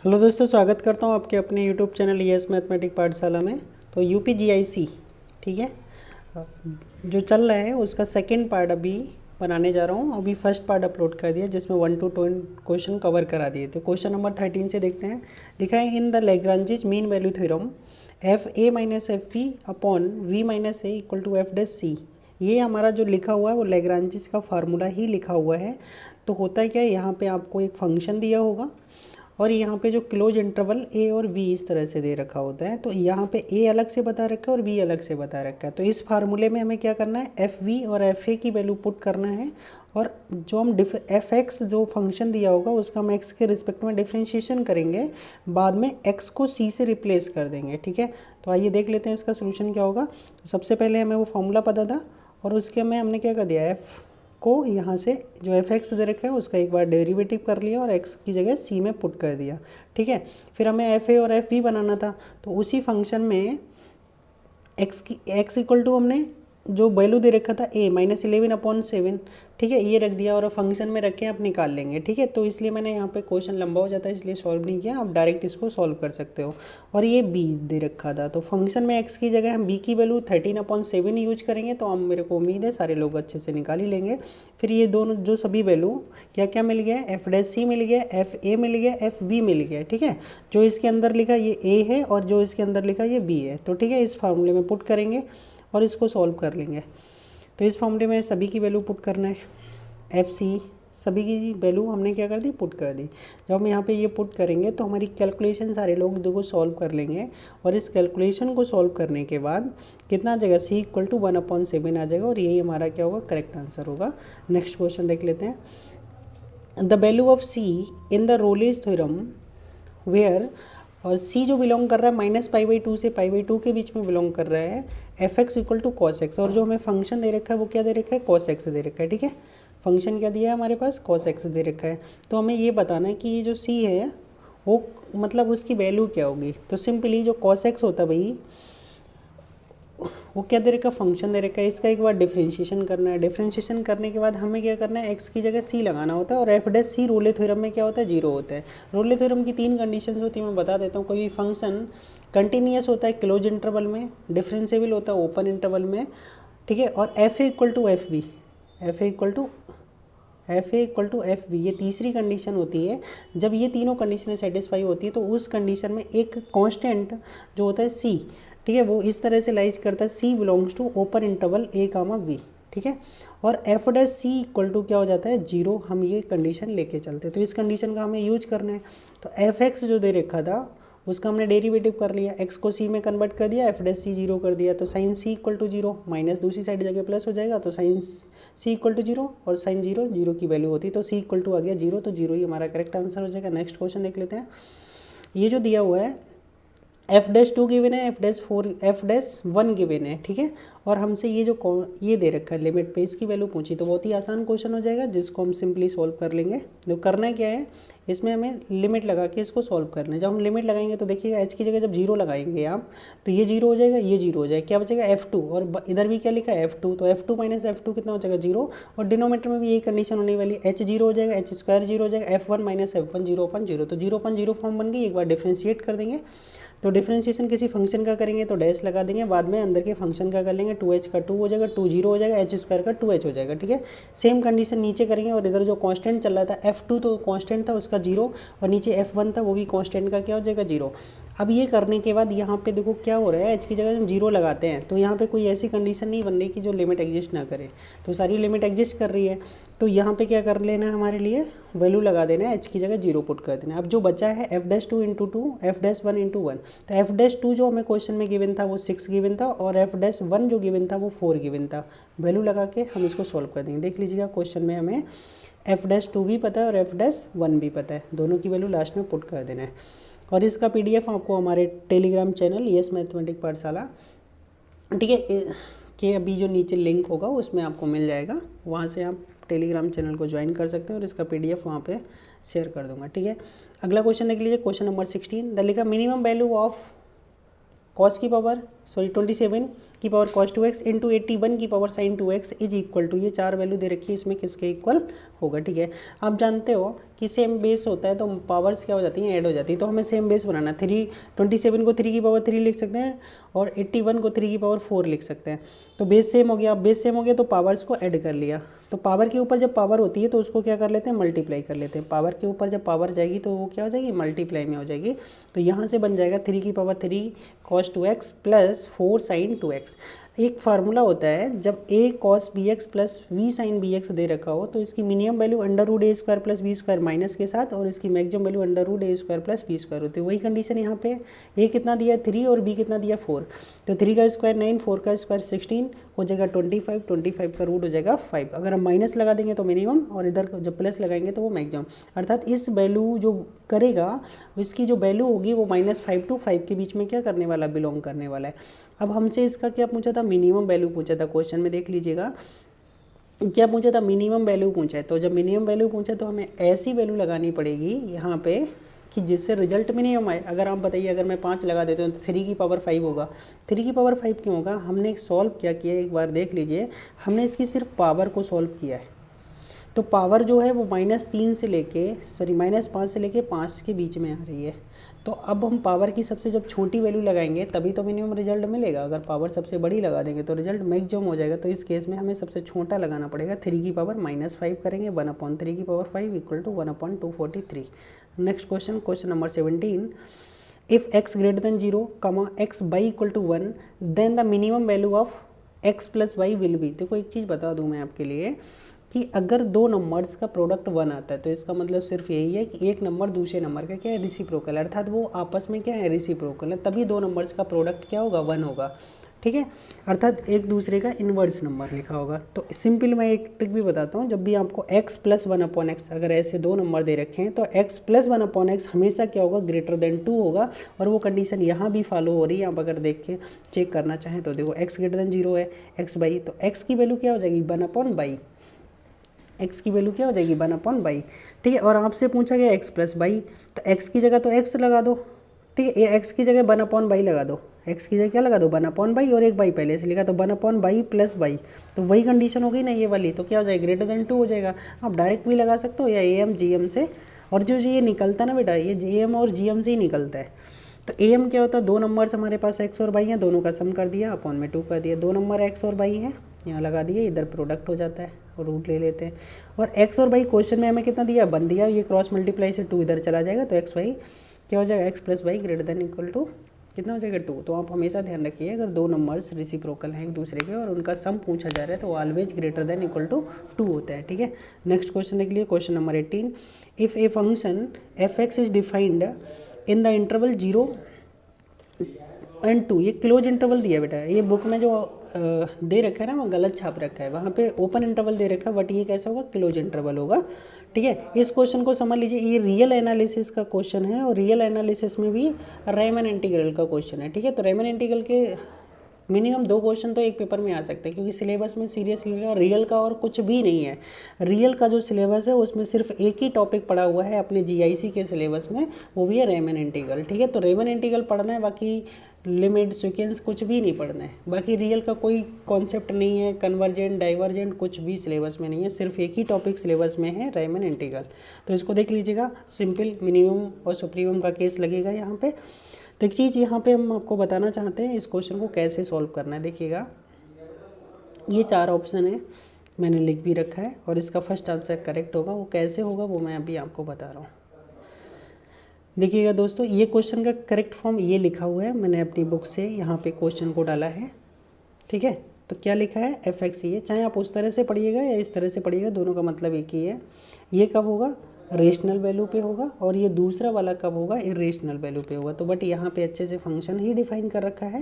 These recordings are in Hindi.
हेलो दोस्तों, स्वागत करता हूँ आपके अपने यूट्यूब चैनल ईएस मैथमेटिक पाठशाला में। तो यूपीजीआईसी, ठीक है, जो चल रहा है उसका सेकंड पार्ट अभी बनाने जा रहा हूँ। अभी फर्स्ट पार्ट अपलोड कर दिया जिसमें 1 to 10 क्वेश्चन कवर करा दिए। तो क्वेश्चन नंबर 13 से देखते हैं। लिखा है in the Lagrange's mean value theorem F A minus F B upon V minus A equal to F dash C. ये हमारा जो लिखा हुआ है वो लैग्रांजेस का फार्मूला ही लिखा हुआ है। तो होता है क्या, यहाँ पे आपको एक फंक्शन दिया होगा और यहाँ पे जो क्लोज इंटरवल ए और बी इस तरह से दे रखा होता है। तो यहाँ पे ए अलग से बता रखा है और बी अलग से बता रखा है। तो इस फार्मूले में हमें क्या करना है, एफ वी और एफ ए की वैल्यू पुट करना है और जो हम एफ एक्स जो फंक्शन दिया होगा उसका हम एक्स के रिस्पेक्ट में डिफ्रेंशिएशन करेंगे, बाद में एक्स को सी से रिप्लेस कर देंगे। ठीक है, तो आइए देख लेते हैं इसका सोल्यूशन क्या होगा। सबसे पहले हमें वो फॉर्मूला पता था और उसके में हमने क्या कर दिया, एफ को यहाँ से जो एफ एक्स दे रखा है उसका एक बार डेरिवेटिव कर लिया और एक्स की जगह सी में पुट कर दिया। ठीक है, फिर हमें एफ ए और एफ बी बनाना था। तो उसी फंक्शन में एक्स इक्वल टू हमने जो वैल्यू दे रखा था ए -11/7, ठीक है, ये रख दिया और फंक्शन में रख के आप निकाल लेंगे। ठीक है, तो इसलिए मैंने यहाँ पे क्वेश्चन लंबा हो जाता है इसलिए सॉल्व नहीं किया, आप डायरेक्ट इसको सॉल्व कर सकते हो। और ये बी दे रखा था तो फंक्शन में एक्स की जगह हम बी की वैल्यू 13/7 यूज करेंगे। तो हम, मेरे को उम्मीद है सारे लोग अच्छे से निकाल ही लेंगे। फिर ये दोनों जो सभी वैल्यू क्या क्या मिल गया, एफ डैश सी मिल गया, एफ ए मिल गया, एफ बी मिल गया। ठीक है, जो इसके अंदर लिखा ये ए है और जो इसके अंदर लिखा ये बी है। तो ठीक है, इस फार्मूले में पुट करेंगे और इसको सॉल्व कर लेंगे। तो इस फॉर्मूले में सभी की वैल्यू पुट करना है, एफ सी सभी की वैल्यू हमने क्या कर दी, पुट कर दी। जब हम यहाँ पे ये पुट करेंगे तो हमारी कैलकुलेशन सारे लोग देखो सॉल्व कर लेंगे और इस कैलकुलेशन को सॉल्व करने के बाद कितना आ जाएगा, सी इक्वल टू 1/7 आ जाएगा और यही हमारा क्या होगा, करेक्ट आंसर होगा। नेक्स्ट क्वेश्चन देख लेते हैं। The value of C in the Rolle's theorem where, और सी जो बिलोंग कर रहा है -π/2 से π/2 के बीच में बिलोंग कर रहा है, f x equal to cos x, और जो हमें फंक्शन दे रखा है वो क्या दे रखा है, कॉस एक्स दे रखा है। ठीक है, फंक्शन क्या दिया है हमारे पास, कॉस एक्स दे रखा है। तो हमें ये बताना है कि ये जो सी है वो मतलब उसकी वैल्यू क्या होगी। तो सिंपली जो कॉस एक्स होता है भाई वो क्या दे रखा, फंक्शन दे रखा है, इसका एक बार डिफ्रेंशिएशन करना है। डिफ्रेंशिएशन करने के बाद हमें क्या करना है, एक्स की जगह सी लगाना होता है और एफ डैश सी रोले थ्योरम में क्या होता है, जीरो होता है। रोले थ्योरम की 3 कंडीशंस होती है, मैं बता देता हूँ। कोई फंक्शन कंटिन्यूस होता है क्लोज इंटरवल में, डिफरेंशिएबल होता है ओपन इंटरवल में, ठीक है, और f a equal to f b, f a equal to f b, ये तीसरी कंडीशन होती है। जब ये तीनों कंडीशनें सेटिस्फाई होती है तो उस कंडीशन में एक कांस्टेंट जो होता है सी, ठीक है, वो इस तरह से लाइज करता है, C belongs to open interval A comma B. ठीक है, और F dash C equal to क्या हो जाता है, जीरो। हम ये कंडीशन लेके चलते हैं तो इस कंडीशन का हमें यूज करना है। तो एफ एक्स जो दे रखा था उसका हमने डेरिवेटिव कर लिया, एक्स को सी में कन्वर्ट कर दिया, एफ डैश सी जीरो कर दिया। तो sine c equal to zero, minus दूसरी साइड जगह प्लस हो जाएगा तो sine c equal to zero, और साइन जीरो जीरो की वैल्यू होती है तो सी इक्वल टू आ गया जीरो, तो जीरो ही हमारा करेक्ट आंसर हो जाएगा। नेक्स्ट क्वेश्चन देख लेते हैं। ये जो दिया हुआ है एफ डैश 2 गिवन है, एफ डैश 1 गिवन है, ठीक है, और हमसे ये जो ये दे रखा है लिमिट पे, इसकी वैल्यू पूछी, तो बहुत ही आसान क्वेश्चन हो जाएगा जिसको हम सिंपली सॉल्व कर लेंगे। तो करना क्या है, इसमें हमें लिमिट लगा के इसको सॉल्व करना है। जब हम लिमिट लगाएंगे तो देखिएगा एच की जगह जब जीरो लगाएंगे आप तो ये जीरो हो जाएगा, ये जीरो हो जाएगा, क्या बचेगा f2, और इधर भी क्या लिखा है f2, तो f2 माइनस f2 कितना हो जाएगा, जीरो। और डिनोमीटर में भी यही कंडीशन होने वाली, h जीरो हो जाएगा, h स्क्वायर जीरो हो जाएगा, f1 माइनस f1 0/0, तो 0/0 फॉर्म बन गई। एक बार डिफ्रेंशिएट कर देंगे तो डिफ्रेंशिएशन किसी फंक्शन का करेंगे तो डैश लगा देंगे, बाद में अंदर के फंक्शन का कर लेंगे, 2h का 2 हो जाएगा, 2 जीरो हो जाएगा, h स्क्वायर का 2h हो जाएगा। ठीक है, सेम कंडीशन नीचे करेंगे और इधर जो कांस्टेंट चल रहा था f2 तो कांस्टेंट था उसका जीरो, और नीचे f1 था वो भी कांस्टेंट का क्या हो जाएगा, जीरो। अब ये करने के बाद यहाँ पे देखो क्या हो रहा है, h की जगह हम जीरो लगाते हैं तो यहाँ पे कोई ऐसी कंडीशन नहीं बन रही कि जो लिमिट एग्जिस्ट ना करे, तो सारी लिमिट एग्जिस्ट कर रही है। तो यहाँ पे क्या कर लेना है, हमारे लिए वैल्यू लगा देना है, h की जगह जीरो पुट कर देना है। अब जो बचा है F dash 2 into 2, F dash 1 into 1, तो एफ डैश 2 जो हमें क्वेश्चन में गिवन था वो 6 गिवन था और एफ डैश 1 जो गिवन था वो 4 गिवन था। वैल्यू लगा के हम इसको सॉल्व कर देंगे। देख लीजिएगा क्वेश्चन में हमें एफ डैश 2 भी पता है और एफ डैश 1 भी पता है, दोनों की वैल्यू लास्ट में पुट कर देना है। और इसका PDF आपको हमारे टेलीग्राम चैनल ईएस मैथमेटिक पाठशाला, ठीक है, कि अभी जो नीचे लिंक होगा उसमें आपको मिल जाएगा, वहाँ से आप टेलीग्राम चैनल को ज्वाइन कर सकते हैं और इसका PDF वहाँ पे शेयर कर दूंगा। ठीक है, अगला क्वेश्चन देख लीजिए, क्वेश्चन नंबर 16। द लिखा मिनिमम वैल्यू ऑफ कॉस की पावर 27 की पावर cos 2x इंटू 81 की power sin 2x is equal to, ये चार वैल्यू दे रखी है, इसमें किसके इक्वल होगा, ठीक है। आप जानते हो कि सेम बेस होता है तो पावर्स क्या हो जाती हैं, ऐड हो जाती है। तो हमें सेम बेस बनाना, 27 को 3 की पावर 3 लिख सकते हैं और 81 को 3 की पावर 4 लिख सकते हैं। तो बेस सेम हो गया, अब बेस सेम हो गया तो पावर्स को ऐड कर लिया। तो पावर के ऊपर जब पावर होती है तो उसको क्या कर लेते हैं, मल्टीप्लाई कर लेते हैं। पावर के ऊपर जब पावर जाएगी तो वो क्या हो जाएगी, मल्टीप्लाई में हो जाएगी। तो यहाँ से बन जाएगा 3 की power 3 cos 2x plus 4 sin 2x। एक फार्मूला होता है, जब a cos bx plus v sin bx दे रखा हो तो इसकी minimum value under root A square plus B square minus के साथ और इसकी maximum value under root A square plus B square होती है। वही कंडीशन यहाँ पे a कितना दिया है 3 और b कितना दिया 4। तो 3 का स्क्वायर 9, 4 का स्क्वायर 16 हो जाएगा 25, 25 का रूट हो जाएगा 5। अगर हम माइनस लगा देंगे तो मिनिमम और इधर जब प्लस लगाएंगे तो वो मैक्सिमम, अर्थात इस वैल्यू जो करेगा इसकी जो वैल्यू होगी वो -5 to 5 के बीच में क्या करने वाला, बिलोंग करने वाला है। अब हमसे इसका क्या पूछा था, मिनिमम वैल्यू पूछा था क्वेश्चन में, देख लीजिएगा क्या पूछा था, मिनिमम वैल्यू पूछा है। तो जब मिनिमम वैल्यू पूछा तो हमें ऐसी वैल्यू लगानी पड़ेगी यहाँ पे कि जिससे रिजल्ट मिनिमम आए। अगर आप बताइए, अगर मैं 5 लगा देता हूँ तो 3 की पावर 5 होगा। 3 की पावर 5 क्यों होगा, हमने सॉल्व क्या किया है एक बार देख लीजिए, हमने इसकी सिर्फ पावर को सॉल्व किया है। तो पावर जो है वो -3 से लेके -5 से लेके 5 के बीच में आ रही है। तो अब हम पावर की सबसे जब छोटी वैल्यू लगाएंगे तभी तो मिनिमम रिजल्ट मिलेगा। अगर पावर सबसे बड़ी लगा देंगे तो रिजल्ट मैक्सिमम हो जाएगा। तो इस केस में हमें सबसे छोटा लगाना पड़ेगा, 3 की पावर -5 करेंगे, 1/3 की power 5 equal to 1/243। Next question, question number 17, if x greater than 0, x y equal to 1 then the minimum value of x plus y will be. देखो एक चीज़ बता दूँ मैं आपके लिए कि अगर दो नंबर्स का प्रोडक्ट 1 आता है तो इसका मतलब सिर्फ यही है कि एक नंबर दूसरे नंबर का क्या है, रेसिप्रोकल है, अर्थात वो आपस में क्या है, रेसिप्रोकल है, तभी दो नंबर्स का प्रोडक्ट क्या होगा, 1 होगा, ठीक है। अर्थात एक दूसरे का इन्वर्स नंबर लिखा होगा। तो सिंपल मैं एक ट्रिक भी बताता हूँ, जब भी आपको x प्लस 1/x अगर ऐसे दो नंबर दे रखे हैं तो x प्लस 1/x हमेशा क्या होगा, ग्रेटर देन 2 होगा। और वो कंडीशन यहाँ भी फॉलो हो रही है, आप अगर देख के चेक करना चाहें तो देखो x ग्रेटर देन 0 है, x बाई, तो x की वैल्यू क्या हो जाएगी, 1/बाई, x की वैल्यू क्या हो जाएगी, 1/बाई, ठीक है। और आपसे पूछा गया x प्लस बाई, तो x की जगह तो x लगा दो, ठीक है, ये x की जगह 1/बाई लगा दो, x की जगह क्या लगा दो, 1/बाई, और एक बाई पहले से लिखा तो 1/बाई प्लस बाई, तो वही कंडीशन हो गई ना ये वाली, तो क्या हो जाएगा, ग्रेटर देन 2 हो जाएगा। आप डायरेक्ट भी लगा सकते हो या am gm से, और जो ये निकलता ना बेटा, ये am और gm से ही निकलता है। तो am क्या होता है, दो नंबर्स हमारे पास x और बाई हैं, दोनों का सम कर दिया, अपॉन में 2 कर दिया, दो नंबर x और बाई हैं, यहाँ लगा दिए, इधर प्रोडक्ट हो जाता है और रूट ले लेते हैं। और x और बाई क्वेश्चन में हमें कितना दिया, 1 दिया, ये क्रॉस मल्टीप्लाई से 2 इधर चला जाएगा, तो x वाई क्या हो जाएगा, x plus y greater than equal to कितना हो जाएगा, 2। तो आप हमेशा ध्यान रखिए, अगर दो नंबर्स रेसिप्रोकल हैं एक दूसरे के और उनका सम पूछा जा रहा है तो always greater than equal to 2 होता है, ठीक है। नेक्स्ट क्वेश्चन देख लीजिए, question number 18, if a function f(x) is defined in the interval 0 and 2, ये क्लोज इंटरवल दिया बेटा, ये बुक में जो दे रखा है ना वो गलत छाप रखा है, वहाँ पे ओपन इंटरवल दे रखा है, बट ये कैसा होगा, क्लोज इंटरवल होगा, ठीक है। इस क्वेश्चन को समझ लीजिए, ये रियल एनालिसिस का क्वेश्चन है और रियल एनालिसिस में भी रायमन इंटीग्रल का क्वेश्चन है, ठीक है। तो रायमन इंटीग्रल के मिनिमम 2 क्वेश्चन तो एक पेपर में आ सकते हैं, क्योंकि सिलेबस में सीरियसली रियल का और कुछ भी नहीं है। रियल का जो सिलेबस है उसमें सिर्फ एक ही टॉपिक पढ़ा हुआ है अपने जीआईसी के सिलेबस में, वो भी है रायमन इंटीग्रल, ठीक है। तो रायमन इंटीग्रल पढ़ना है, बाकी लिमिट सीक्वेंस कुछ भी नहीं पढ़ना है। बाकी रियल का कोई कॉन्सेप्ट नहीं है, कन्वर्जेंट डाइवर्जेंट कुछ भी सिलेबस में नहीं है, सिर्फ एक ही टॉपिक सिलेबस में है, रायमन इंटीग्रल। तो इसको देख लीजिएगा, सिंपल मिनिमम और सुप्रीमम का केस लगेगा यहाँ पे। तो एक चीज़ यहाँ पे हम आपको बताना चाहते हैं, इस क्वेश्चन को कैसे सॉल्व करना है। देखिएगा, ये 4 ऑप्शन है, मैंने लिख भी रखा है, और इसका फर्स्ट आंसर करेक्ट होगा। वो कैसे होगा वो मैं अभी आपको बता रहा हूँ। देखिएगा दोस्तों, ये क्वेश्चन का करेक्ट फॉर्म ये लिखा हुआ है, मैंने अपनी बुक से यहाँ पे क्वेश्चन को डाला है, ठीक है। तो क्या लिखा है, f(x) ये, चाहे आप उस तरह से पढ़िएगा या इस तरह से पढ़िएगा, दोनों का मतलब एक ही है। ये कब होगा, रेशनल वैल्यू पे होगा, और ये दूसरा वाला कब होगा, इरेशनल वैल्यू पे होगा। तो बट यहाँ पे अच्छे से फंक्शन ही डिफाइन कर रखा है,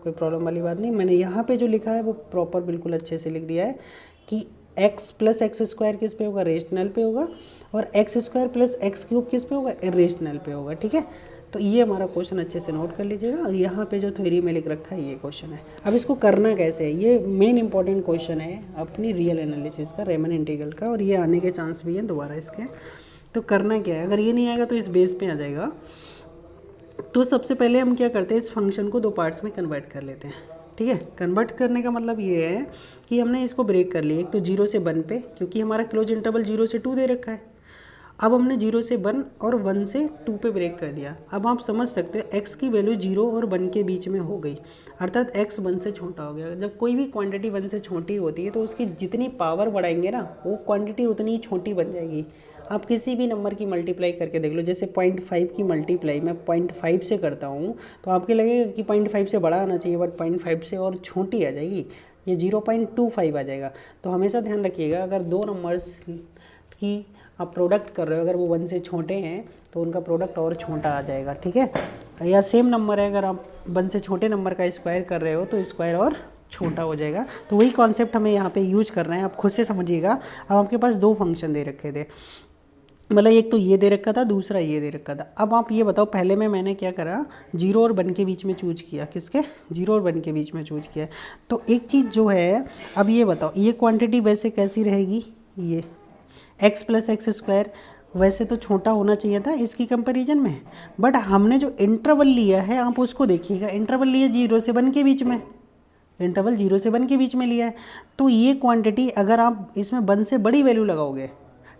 कोई प्रॉब्लम वाली बात नहीं। मैंने यहाँ पे जो लिखा है वो प्रॉपर बिल्कुल अच्छे से लिख दिया है कि x प्लस एक्स स्क्वायर किस पे होगा, रेशनल पे होगा, और x square plus x cube किस पे होगा, इरेशनल पे होगा, ठीक है। तो ये हमारा क्वेश्चन अच्छे से नोट कर लीजिएगा, और यहाँ पे जो थ्योरी में लिख रखा है ये क्वेश्चन है। अब इसको करना कैसे है, ये मेन इंपॉर्टेंट क्वेश्चन है अपनी रियल एनालिसिस का, रायमन इंटीग्रल का, और ये आने के चांस भी हैं दोबारा इसके। तो करना क्या है, अगर ये नहीं आएगा तो इस बेस पे आ जाएगा। तो सबसे पहले हम क्या करते हैं, इस फंक्शन को 2 पार्ट्स में कन्वर्ट कर लेते हैं। ठीक है। कन्वर्ट करने का मतलब ये है कि हमने इसको ब्रेक कर लिया, एक तो 0 से 1 पे, क्योंकि हमारा क्लोज इंटरवल 0 से 2 दे रखा है। अब हमने 0 से 1 और 1 से 2 पे ब्रेक कर दिया। अब आप समझ सकते हैं x की वैल्यू 0 और 1 के बीच में हो गई, अर्थात x 1 से छोटा हो गया। जब कोई भी क्वांटिटी 1 से छोटी होती है तो उसकी जितनी पावर बढ़ाएंगे ना, वो क्वांटिटी उतनी ही छोटी बन जाएगी। आप किसी भी नंबर की मल्टीप्लाई करके देख लो, जैसे 0.5 की मल्टीप्लाई मैं 0.5 से करता हूँ तो आपके लगेगा कि 0.5 से बड़ा आना चाहिए, बट 0.5 से और छोटी आ जाएगी, ये 0.25 आ जाएगा। तो हमेशा ध्यान रखिएगा, अगर दो नंबर्स की आप प्रोडक्ट कर रहे हो, अगर वो 1 से छोटे हैं तो उनका प्रोडक्ट और छोटा आ जाएगा, ठीक है। या सेम नंबर है, अगर आप 1 से छोटे नंबर का स्क्वायर कर रहे हो तो स्क्वायर और छोटा हो जाएगा। तो वही कॉन्सेप्ट हमें यहाँ पे यूज करना है, आप खुद से समझिएगा। अब आपके पास दो फंक्शन दे रखे थे, मतलब एक तो ये दे रखा था, दूसरा ये दे रखा था। अब आप ये बताओ, पहले में मैंने क्या करा, 0 और 1 के बीच में चूज किया, किसके, 0 और 1 के बीच में चूज किया। तो एक चीज़ जो है, अब ये बताओ ये क्वांटिटी वैसे कैसी रहेगी, ये x प्लस एक्स स्क्वायर वैसे तो छोटा होना चाहिए था इसकी कंपैरिजन में, बट हमने जो इंटरवल लिया है आप उसको देखिएगा, इंटरवल लिया 0 से 1 के बीच में, इंटरवल 0 से 1 के बीच में लिया है। तो ये क्वांटिटी अगर आप इसमें 1 से बड़ी वैल्यू लगाओगे,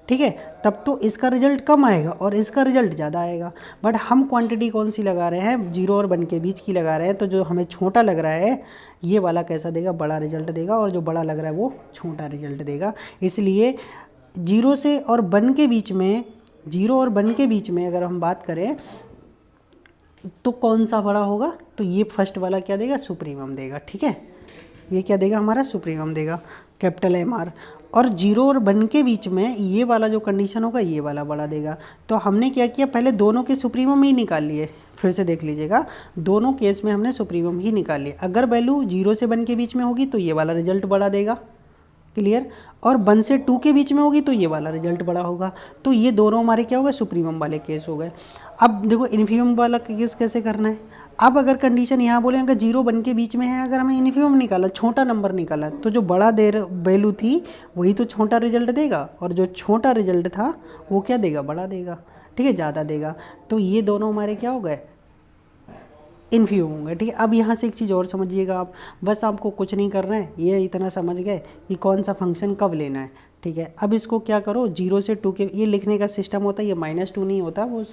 ठीक है, तब तो इसका रिजल्ट कम आएगा और इसका रिजल्ट ज़्यादा आएगा। बट हम क्वांटिटी कौन सी लगा रहे हैं, 0 और 1 के बीच की लगा रहे हैं, तो जो हमें छोटा लग रहा है ये वाला कैसा देगा, बड़ा रिजल्ट देगा, और जो बड़ा लग रहा है वो छोटा रिजल्ट देगा। इसलिए 0 से और 1 के बीच में, 0 और 1 के बीच में अगर हम बात करें तो कौन सा बड़ा होगा, तो ये फर्स्ट वाला क्या देगा, सुप्रीमम देगा, ठीक है। ये क्या देगा, हमारा सुप्रीमम देगा, कैपिटल MR। और 0 और 1 के बीच में ये वाला जो कंडीशन होगा ये वाला बड़ा देगा। तो हमने क्या किया, पहले दोनों के सुप्रीमम ही निकाल लिए, फिर से देख लीजिएगा, दोनों केस में हमने सुप्रीमम ही निकाल लिए। अगर वैल्यू 0 से 1 के बीच में होगी तो ये वाला रिजल्ट बड़ा देगा, क्लियर, और 1 से 2 के बीच में होगी तो ये वाला रिजल्ट बड़ा होगा। तो ये दोनों हमारे क्या हो गए, सुप्रीमम वाले केस हो गए। अब देखो इन्फीमम वाला केस कैसे करना है। अब अगर कंडीशन यहाँ बोले अगर 0 1 के बीच में है, अगर हमें इन्फीमम निकाला, छोटा नंबर निकाला, तो जो बड़ा देर वैल्यू थी वही तो छोटा रिजल्ट देगा, और जो छोटा रिजल्ट था वो क्या देगा, बड़ा देगा, ठीक है, ज़्यादा देगा। तो ये दोनों हमारे क्या हो गए, इन्फीमम होंगे, ठीक है। अब यहाँ से एक चीज़ और समझिएगा आप, बस आपको कुछ नहीं करना है, ये इतना समझ गए कि कौन सा फंक्शन कब लेना है, ठीक है। अब इसको क्या करो, 0 से 2 के, ये लिखने का सिस्टम होता है, ये -2 नहीं होता वो,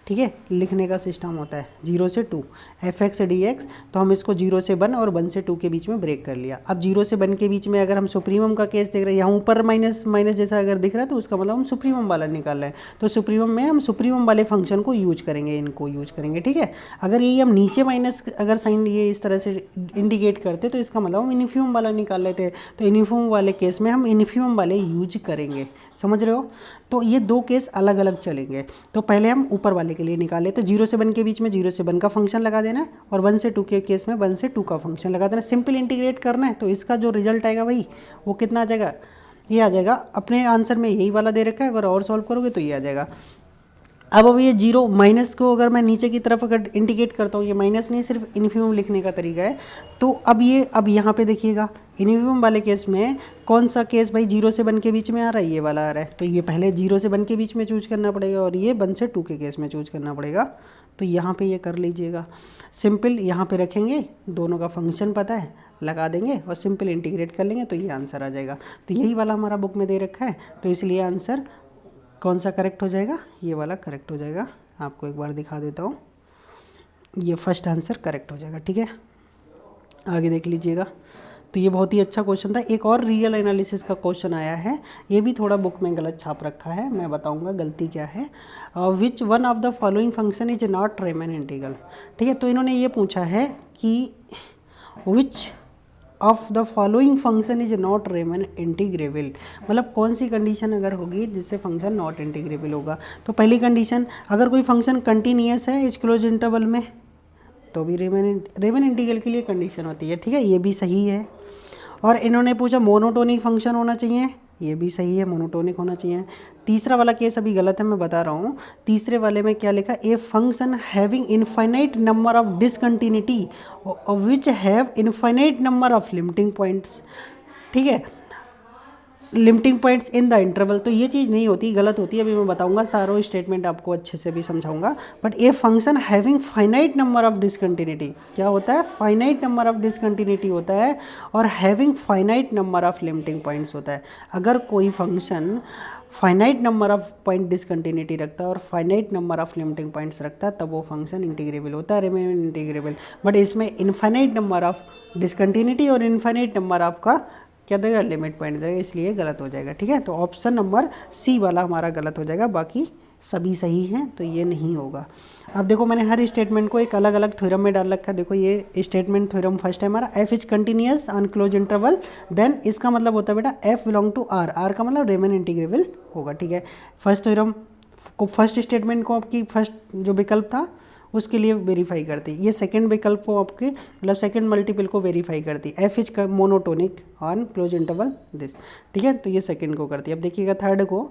ठीक है, लिखने का सिस्टम होता है 0 से 2 fx dx। तो हम इसको 0 से 1 और 1 से 2 के बीच में ब्रेक कर लिया। अब 0 से 1 के बीच में अगर हम सुप्रीमम का केस देख रहे हैं, यहाँ ऊपर माइनस माइनस जैसा अगर दिख रहा है तो उसका मतलब हम सुप्रीमम वाला निकाल रहे हैं। तो सुप्रीमम में हम सुप्रीमम वाले फंक्शन को यूज करेंगे, इनको यूज करेंगे, ठीक है। अगर ये हम नीचे माइनस अगर साइन ये इस तरह से इंडिकेट करते तो इसका मतलब हम इन्फीमम वाला निकाल लेते। तो इन्फीमम वाले केस में हम इन्फीमम वाले यूज करेंगे, समझ रहे हो। तो ये दो केस अलग अलग चलेंगे। तो पहले हम ऊपर वाले के लिए निकाल लेते, 0 से 1 के बीच में 0 से 1 का फंक्शन लगा देना है, और 1 से 2 के केस में 1 से 2 का फंक्शन लगा देना, सिंपल इंटीग्रेट करना है। तो इसका जो रिजल्ट आएगा भाई वो कितना आ जाएगा, ये आ जाएगा। अपने आंसर में यही वाला दे रखा है, अगर और सॉल्व करोगे तो ये आ जाएगा। अब ये 0 माइनस को अगर मैं नीचे की तरफ अगर इंडिकेट करता हूँ, ये माइनस नहीं सिर्फ इन्फीमम लिखने का तरीका है। तो अब यहाँ पे देखिएगा, इन्फीमम वाले केस में कौन सा केस भाई 0 से 1 के बीच में आ रहा है, ये वाला आ रहा है। तो ये पहले 0 से 1 के बीच में चूज करना पड़ेगा, और ये 1 से 2 के केस में चूज करना पड़ेगा। तो यहाँ पे ये कर लीजिएगा, सिंपल यहाँ पे रखेंगे, दोनों का फंक्शन पता है, लगा देंगे और सिंपल इंटीग्रेट कर लेंगे तो ये आंसर आ जाएगा। तो यही वाला हमारा बुक में दे रखा है, तो इसलिए आंसर कौन सा करेक्ट हो जाएगा, ये वाला करेक्ट हो जाएगा। आपको एक बार दिखा देता हूँ, ये फर्स्ट आंसर करेक्ट हो जाएगा, ठीक है। आगे देख लीजिएगा। तो ये बहुत ही अच्छा क्वेश्चन था। एक और रियल एनालिसिस का क्वेश्चन आया है, ये भी थोड़ा बुक में गलत छाप रखा है, मैं बताऊंगा गलती क्या है। Which one of the following function is not Riemann integral, ठीक है। तो इन्होंने ये पूछा है कि which of the following function is not Riemann integrable, मतलब कौन सी कंडीशन अगर होगी जिससे फंक्शन नॉट इंटीग्रेबल होगा। तो पहली कंडीशन, अगर कोई फंक्शन कंटिन्यूअस है इस क्लोज इंटरवल में तो भी रीमन इंटीग्रल के लिए कंडीशन होती है, ठीक है, ये भी सही है। और इन्होंने पूछा मोनोटोनिक फंक्शन होना चाहिए, ये भी सही है, मोनोटोनिक होना चाहिए। तीसरा वाला केस अभी गलत है, मैं बता रहा हूँ। तीसरे वाले में क्या लिखा, a function having infinite number of discontinuity which have infinite number of limiting points, ठीक है। Limiting points in the interval, तो ये चीज़ नहीं होती, गलत होती है, अभी मैं बताऊंगा, सारो स्टेटमेंट आपको अच्छे से भी समझाऊंगा। But a function having finite number of discontinuity, क्या होता है, फाइनाइट नंबर ऑफ डिसकंटिन्यूटी होता है, और having finite number of limiting points होता है। अगर कोई function finite number of point discontinuity रखता है और finite number of limiting points रखता है, तब वो फंक्शन इंटीग्रेबल होता है, रिमेन इंटीग्रेबल। बट इसमें इनफाइनाइट नंबर ऑफ डिसकंटिन्यूटी और इनफाइनाइट नंबर ऑफ का क्या देगा, लिमिट पॉइंट देगा, इसलिए गलत हो जाएगा। ठीक है, तो ऑप्शन नंबर सी वाला हमारा गलत हो जाएगा, बाकी सभी सही हैं, तो ये नहीं होगा। अब देखो मैंने हर स्टेटमेंट को एक अलग अलग थ्योरम में डाल रखा है। देखो ये स्टेटमेंट थ्योरम फर्स्ट है हमारा, f is continuous on close interval, then इसका मतलब होता है बेटा f belong to R, R का मतलब रिमेन इंटीग्रेबल होगा। ठीक है, फर्स्ट थ्योरम को, फर्स्ट स्टेटमेंट को आपकी फर्स्ट जो विकल्प था उसके लिए वेरीफाई करती, ये सेकंड विकल्प को आपके मतलब सेकंड मल्टीपल को वेरीफाई करती, F is monotonic on close interval this. ठीक है, तो ये सेकंड को करती है। अब देखिएगा थर्ड को,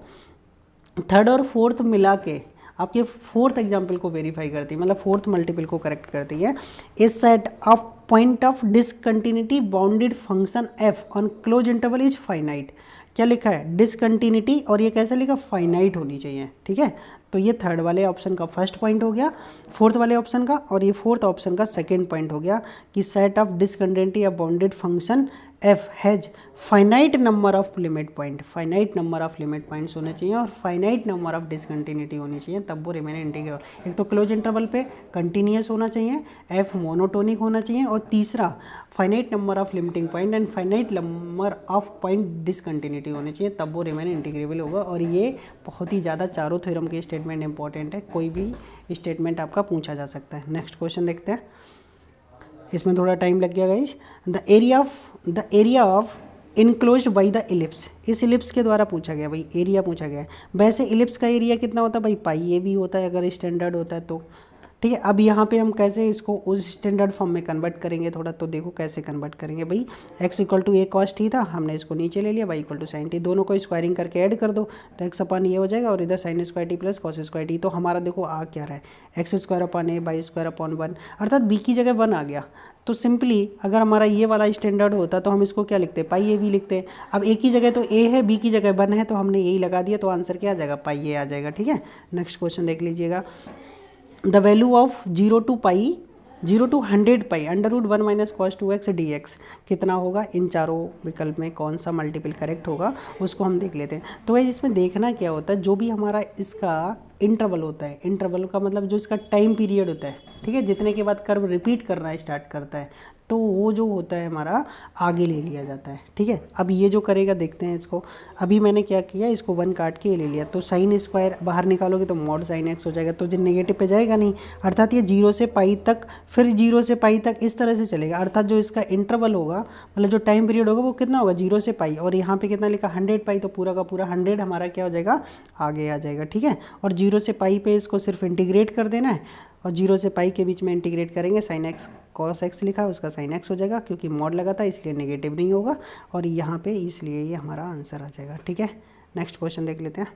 थर्ड और फोर्थ मिला के आपके फोर्थ एग्जाम्पल को वेरीफाई करती है, मतलब फोर्थ मल्टीपल को करेक्ट करती है। इस set of point of discontinuity bounded function F on close interval is finite, क्या लिखा है, डिसकंटिन्यूटी, और ये कैसे लिखा, फाइनाइट होनी चाहिए। ठीक है, तो ये थर्ड वाले ऑप्शन का फर्स्ट पॉइंट हो गया, फोर्थ वाले ऑप्शन का, और ये फोर्थ ऑप्शन का सेकंड पॉइंट हो गया कि set of discontinuity of bounded function F has finite number of limit point, finite number of limit points होने चाहिए और फाइनाइट नंबर ऑफ डिसकंटिन्यूटी होनी चाहिए, तब वो रिमेन इंटीग्रेबल। एक तो क्लोज इंटरवल पे कंटिन्यूअस होना चाहिए, एफ मोनोटोनिक होना चाहिए, और तीसरा finite number of limiting point and finite number of point discontinuity होनी चाहिए, तब वो रिमेन इंटीग्रेबल होगा। और ये बहुत ही ज़्यादा चारों थ्योरम के स्टेटमेंट इंपॉर्टेंट है, कोई भी स्टेटमेंट आपका पूछा जा सकता है। नेक्स्ट क्वेश्चन देखते हैं, इसमें थोड़ा टाइम लग गया guys. The area of enclosed by the ellipse, इस इलिप्स के द्वारा पूछा गया भाई, एरिया पूछा गया है। वैसे इलिप्स का एरिया कितना होता है भाई, पाई ए भी होता है अगर स्टैंडर्ड होता है तो। ठीक है, अब यहाँ पे हम कैसे इसको उस स्टैंडर्ड फॉर्म में कन्वर्ट करेंगे थोड़ा, तो देखो कैसे कन्वर्ट करेंगे भाई। x equal to a cos t था, हमने इसको नीचे ले लिया, y equal to sine t, दोनों को स्क्वायरिंग करके ऐड कर दो तो x अपन ये हो जाएगा, और इधर sine square T plus cos square T. तो हमारा देखो आ क्या रहा है, x square upon A by square upon 1, अर्थात b की जगह 1 आ गया। तो सिंपली अगर हमारा ये वाला स्टैंडर्ड होता तो हम इसको क्या लिखते, पाई ए भी लिखते। अब ए की जगह तो ए है, बी की जगह 1 है, तो हमने यही लगा दिया, तो आंसर क्या आ जाएगा, पाई ए आ जाएगा। ठीक है, नेक्स्ट क्वेश्चन देख लीजिएगा। The value of 0 to 100 pi under root 1 minus cos 2x dx कितना होगा, इन चारों विकल्प में कौन सा मल्टीपल करेक्ट होगा उसको हम देख लेते हैं। तो भाई इसमें देखना क्या होता है, जो भी हमारा इसका इंटरवल होता है, इंटरवल का मतलब जो इसका टाइम पीरियड होता है, ठीक है, जितने के बाद कर्व रिपीट करना स्टार्ट करता है, तो वो जो होता है हमारा आगे ले लिया जाता है। ठीक है, अब ये जो करेगा देखते हैं इसको। अभी मैंने क्या किया, इसको 1 काट के ले लिया, तो साइन स्क्वायर बाहर निकालोगे तो मॉड साइन एक्स हो जाएगा, तो जो नेगेटिव पे जाएगा नहीं, अर्थात ये 0 से पाई तक, फिर 0 से पाई तक इस तरह से चलेगा। अर्थात जो इसका इंटरवल होगा, मतलब जो टाइम पीरियड होगा वो कितना होगा, 0 से पाई, और यहाँ पे कितना लिखा 100 पाई, तो पूरा का पूरा 100 हमारा क्या हो जाएगा, आगे आ जाएगा। ठीक है, और 0 से पाई पे इसको सिर्फ इंटीग्रेट कर देना है, और 0 से पाई के बीच में इंटीग्रेट करेंगे, साइन एक्स कॉस एक्स लिखा है उसका साइन एक्स हो जाएगा, क्योंकि मॉड लगा था इसलिए नेगेटिव नहीं होगा, और यहाँ पे इसलिए ये हमारा आंसर आ जाएगा। ठीक है, नेक्स्ट क्वेश्चन देख लेते हैं।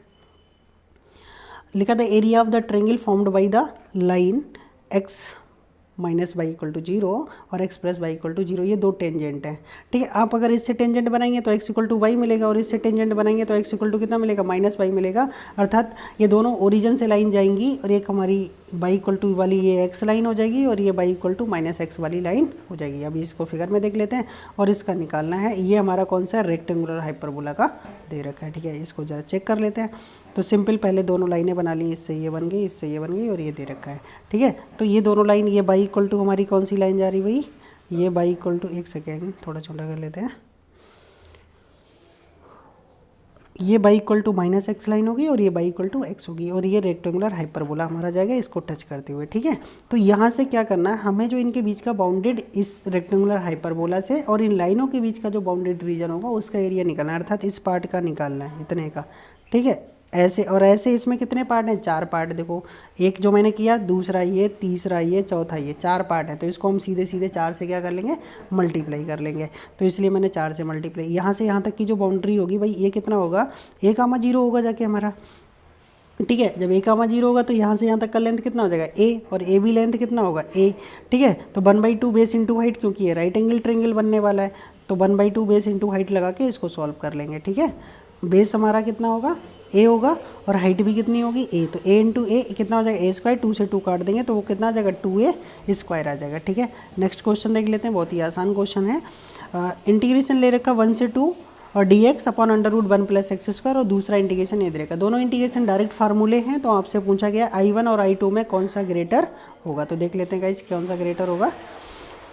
लिखा था area of the triangle formed by the line x minus y equal to 0 और x plus y equal to 0, ये दो टेंजेंट हैं। ठीक है, आप अगर इससे टेंजेंट बनाएंगे तो x इक्वल टू वाई मिलेगा, और इससे टेंजेंट बनाएंगे तो x इक्वल टू कितना मिलेगा, माइनस वाई मिलेगा। अर्थात ये दोनों ओरिजिन से लाइन जाएंगी, और एक हमारी y इक्वल टू वाली ये x लाइन हो जाएगी, और ये y equal to minus x वाली लाइन हो जाएगी। अभी इसको फिगर में देख लेते हैं, और इसका निकालना है। ये हमारा कौन सा रेक्टेंगुलर हाइपरबोला का दे रखा है। ठीक है, इसको ज़रा चेक कर लेते हैं। तो सिंपल पहले दोनों लाइनें बना ली, इससे ये बन गई, इससे ये बन गई, और ये दे रखा है। ठीक है, तो ये दोनों लाइन, ये y इक्वल टू हमारी कौन सी लाइन जा रही भाई, ये y इक्वल टू, एक सेकेंड थोड़ा छोटा कर लेते हैं, ये y equal to minus x line होगी, और ये y इक्वल टू एक्स होगी, और ये रेक्टेंगुलर हाइपरबोला हमारा जाएगा इसको टच करते हुए। ठीक है, तो यहाँ से क्या करना है हमें, जो इनके बीच का बाउंडेड इस रेक्टेंगुलर हाइपरबोला से और इन लाइनों के बीच का जो बाउंडेड रीजन होगा उसका एरिया निकालना है, अर्थात इस पार्ट का निकालना है, इतने का। ठीक है, ऐसे और ऐसे इसमें कितने पार्ट हैं, 4 पार्ट। देखो एक जो मैंने किया, दूसरा ये, तीसरा ये, चौथा ये, 4 पार्ट है, तो इसको हम सीधे सीधे 4 से क्या कर लेंगे, मल्टीप्लाई कर लेंगे। तो इसलिए मैंने 4 से मल्टीप्लाई, यहाँ से यहाँ तक की जो बाउंड्री होगी भाई, ये कितना होगा, 1,0 होगा जाके हमारा। ठीक है, जब 1,0 होगा तो यहाँ से यहाँ तक का लेंथ कितना हो जाएगा, a, और a भी लेंथ कितना होगा, a। ठीक है, तो 1/2 बेस इंटू हाइट, क्योंकि ये राइट एंगल ट्रायंगल बनने वाला है, तो 1/2 बेस इंटू हाइट लगा के इसको सॉल्व कर लेंगे, ठीक है। बेस हमारा कितना होगा, ए होगा, और हाइट भी कितनी होगी, ए, तो ए इंटू ए कितना हो जाएगा, ए स्क्वायर, 2 से 2 काट देंगे तो वो कितना आ जाएगा, 2a स्क्वायर आ जाएगा, ठीक है। नेक्स्ट क्वेश्चन देख लेते हैं, बहुत ही आसान क्वेश्चन है। इंटीग्रेशन ले रखा 1 से 2 और dx अपॉन √1 + x², और दूसरा इंटीग्रेशन ये दे रखा। दोनों इंटीग्रेशन डायरेक्ट फार्मूले हैं, तो आपसे पूछा गया I1 और I2 में कौन सा ग्रेटर होगा। तो देख लेते हैं गाइस कौन सा ग्रेटर होगा।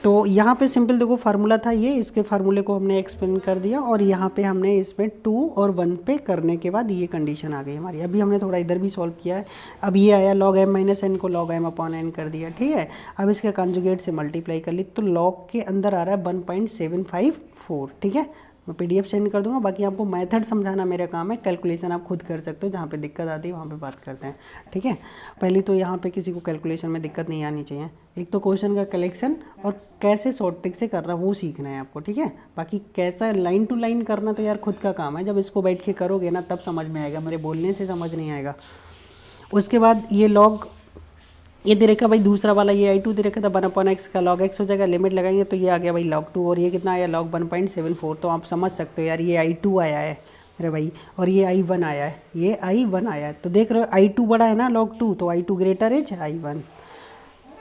तो यहाँ पे सिंपल देखो फार्मूला था ये, इसके फार्मूले को हमने एक्सप्लेन कर दिया, और यहाँ पे हमने इसमें 2 और 1 पे करने के बाद ये कंडीशन आ गई हमारी। अभी हमने थोड़ा इधर भी सॉल्व किया है। अब ये आया log m - n को log m अपॉन n कर दिया, ठीक है। अब इसके कॉन्जुगेट से मल्टीप्लाई कर ली, तो log के अंदर आ रहा है 1.754, ठीक है। मैं PDF सेंड कर दूंगा, बाकी आपको मेथड समझाना मेरा काम है, कैलकुलेशन आप खुद कर सकते हो, जहाँ पे दिक्कत आती है वहाँ पे बात करते हैं, ठीक है। पहले तो यहाँ पे किसी को कैलकुलेशन में दिक्कत नहीं आनी चाहिए। एक तो क्वेश्चन का कलेक्शन और कैसे शॉर्ट ट्रिक से करना वो सीखना है आपको, ठीक है। बाकी कैसा लाइन टू लाइन करना तो यार खुद का काम है, जब इसको बैठ के करोगे ना तब समझ में आएगा, मेरे बोलने से समझ नहीं आएगा। उसके बाद ये log ये दे रखा भाई, दूसरा वाला ये I2 दे रखा था 1/x का log x हो जाएगा, लिमिट लगाएंगे तो ये आ गया भाई log 2, और ये कितना आया log 1.74। तो आप समझ सकते हो यार ये I2 आया है मेरे भाई, और ये I1 आया है, ये I1 आया है। तो देख रहे हो I2 बड़ा है ना log 2, तो I2 greater is I1।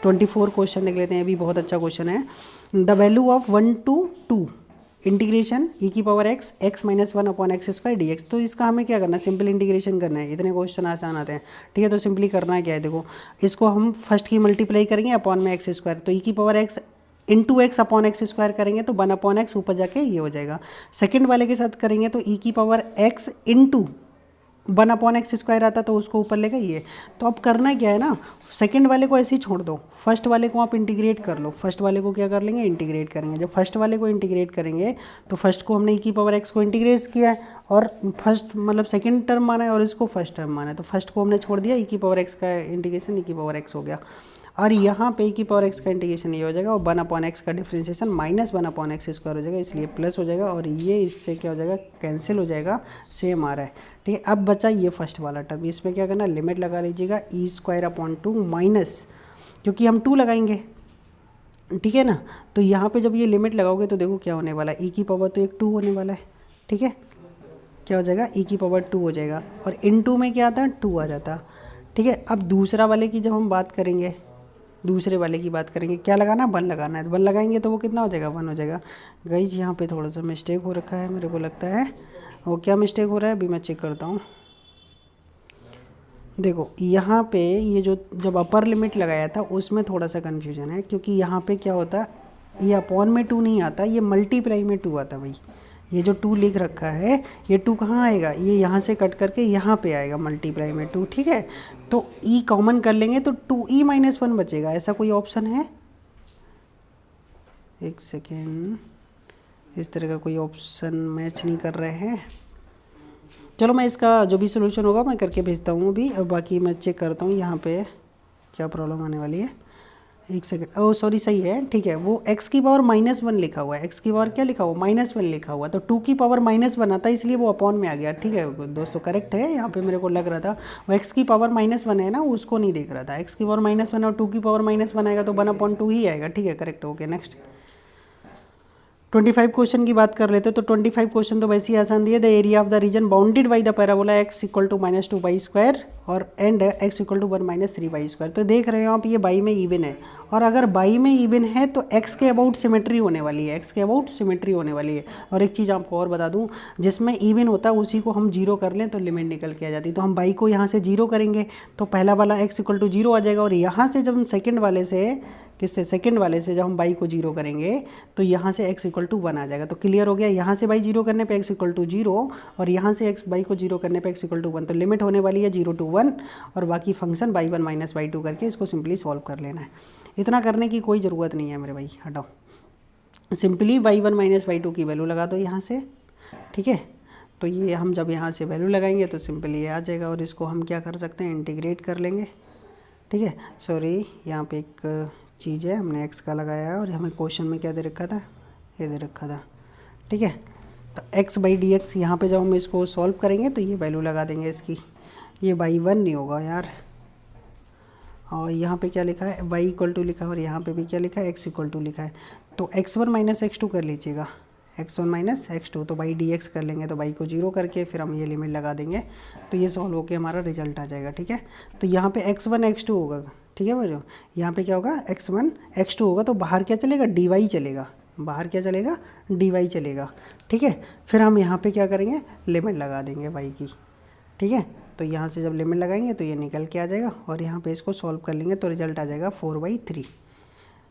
24 question देख लेते हैं, अभी बहुत अच्छा क्वेश्चन है। The value of 1 to 2 integration e⁻x x - 1/x² dx। तो इसका हमें क्या करना है, सिंपल इंटीग्रेशन करना है। इतने क्वेश्चन आसान आते हैं, ठीक है। तो सिंपली करना है क्या है, देखो इसको हम फर्स्ट की मल्टीप्लाई करेंगे अपॉन में x², तो e⁻x into x upon x² करेंगे तो 1/x ऊपर जाके ये हो जाएगा। सेकंड वाले के साथ करेंगे तो e⁻x इंटू 1/x² आता तो उसको ऊपर लेगा ये। तो अब करना क्या है ना, सेकंड वाले को ऐसे ही छोड़ दो, फर्स्ट वाले को आप इंटीग्रेट कर लो। फर्स्ट वाले को क्या कर लेंगे, इंटीग्रेट करेंगे। जब फर्स्ट वाले को इंटीग्रेट करेंगे तो फर्स्ट को हमने e⁻x को इंटीग्रेट किया है, और फर्स्ट मतलब सेकंड टर्म माना है और इसको फर्स्ट टर्म माना है, तो फर्स्ट को हमने छोड़ दिया, e⁻x का इंटीग्रेशन e⁻x हो गया। और यहाँ पे e⁻x का इंटीग्रेशन ये हो जाएगा, और 1/x का डिफ्रेंशिएशन -1/x² हो जाएगा, इसलिए प्लस हो जाएगा, और ये इससे क्या हो जाएगा, कैंसिल हो जाएगा, सेम आ रहा है, ठीक है। अब बचा ये फर्स्ट वाला टर्म, इसमें क्या करना, लिमिट लगा लीजिएगा e²/2 माइनस, क्योंकि हम 2 लगाएंगे, ठीक है ना। तो यहाँ पे जब ये लिमिट लगाओगे तो देखो क्या होने वाला है, e की पावर तो एक 2 होने वाला है, ठीक है। क्या हो जाएगा, e की पावर 2 हो जाएगा, और इन 2 में क्या आता है, 2 आ जाता, ठीक है। अब दूसरा वाले की जब हम बात करेंगे, दूसरे वाले की बात करेंगे, क्या लगाना, 1 लगाना है। 1 लगाएंगे तो वो कितना हो जाएगा, 1 हो जाएगा। गाइज यहाँ पे थोड़ा सा मिस्टेक हो रखा है मेरे को लगता है, वो क्या मिस्टेक हो रहा है अभी मैं चेक करता हूँ। देखो यहाँ पे ये जो जब अपर लिमिट लगाया था उसमें थोड़ा सा कन्फ्यूजन है, क्योंकि यहाँ पे क्या होता है, ये अपॉन में 2 नहीं आता, ये मल्टीप्लाई में 2 आता भाई। ये जो 2 लिख रखा है, ये 2 कहाँ आएगा, ये यहाँ से कट करके यहाँ पे आएगा मल्टीप्लाई में 2, ठीक है। तो e कॉमन कर लेंगे तो 2e - 1 बचेगा, ऐसा कोई ऑप्शन है, एक सेकेंड, इस तरह का कोई ऑप्शन मैच नहीं कर रहे हैं। चलो मैं इसका जो भी सोल्यूशन होगा मैं करके भेजता हूँ अभी, और बाकी मैं चेक करता हूँ यहाँ पे क्या प्रॉब्लम आने वाली है। एक सेकंड, ओह सॉरी, सही है, ठीक है। वो x की पावर -1 लिखा हुआ है, x की पावर क्या लिखा हुआ, -1 लिखा हुआ, तो 2 की पावर -1 आता है, इसलिए वो अपॉन में आ गया, ठीक है दोस्तों, करेक्ट है। यहाँ पे मेरे को लग रहा था वो x की पावर -1 है ना, उसको नहीं देख रहा था। x की पावर -1 और 2 की पावर -1 आएगा तो 1/2 ही आएगा, ठीक है, करेक्ट हो गया। नेक्स्ट 25 क्वेश्चन की बात कर लेते हैं। तो 25 क्वेश्चन तो वैसे ही आसान दिए, the area of the reason bounded by the parabola x = -2y² और एंड x = 1 - 3y²। तो देख रहे हो आप ये बाई में इवन है, और अगर बाई में इवन है तो x के अबाउट सिमेट्री होने वाली है, x के अबाउट सिमेट्री होने वाली है। और एक चीज़ आपको और बता दूं, जिसमें इवन होता है उसी को हम 0 कर लें तो लिमिट निकल के आ जाती है। तो हम बाई को यहाँ से 0 करेंगे तो पहला वाला x = 0 आ जाएगा, और यहाँ से जब हम सेकेंड वाले से सेकंड वाले से जब हम बाई को 0 करेंगे तो यहाँ से x = 1 आ जाएगा। तो क्लियर हो गया, यहाँ से बाई 0 करने पे x = 0, और यहाँ से बाई को 0 करने पे x = 1। तो लिमिट होने वाली है 0 to 1, और बाकी फंक्शन y1 - y2 करके इसको सिंपली सॉल्व कर लेना है। इतना करने की कोई ज़रूरत नहीं है मेरे भाई, हटाओ, सिंपली y1 - y2 की वैल्यू लगा दो यहाँ से, ठीक है। तो ये हम जब यहाँ से वैल्यू लगाएंगे तो सिंपली ये आ जाएगा, और इसको हम क्या कर सकते हैं, इंटीग्रेट कर लेंगे, ठीक है। सॉरी, यहाँ पे एक चीज़ है, हमने x का लगाया है, और हमें क्वेश्चन में क्या दे रखा था, ये दे रखा था, ठीक है। तो x/dx यहाँ पे जब हम इसको सॉल्व करेंगे तो ये वैल्यू लगा देंगे इसकी, ये y1 नहीं होगा यार, और यहाँ पे क्या लिखा है, y = लिखा है, और यहाँ पे भी क्या लिखा है, x = लिखा है। तो x1 - x2 कर लीजिएगा, x1 माइनस x2, तो भाई dx कर लेंगे, तो भाई को 0 करके फिर हम ये लिमिट लगा देंगे, तो ये सॉल्व होकर हमारा रिजल्ट आ जाएगा। ठीक है, तो यहाँ पे x1 x2 होगा। ठीक है भाई, यहाँ पे क्या होगा, x1 x2 होगा, तो बाहर क्या चलेगा, dy चलेगा, बाहर क्या चलेगा, dy चलेगा। ठीक है, फिर हम यहाँ पे क्या करेंगे, लिमिट लगा देंगे y की। ठीक है, तो यहाँ से जब लिमिट लगाएंगे तो ये निकल के आ जाएगा, और यहाँ पे इसको सॉल्व कर लेंगे तो रिजल्ट आ जाएगा 4/3।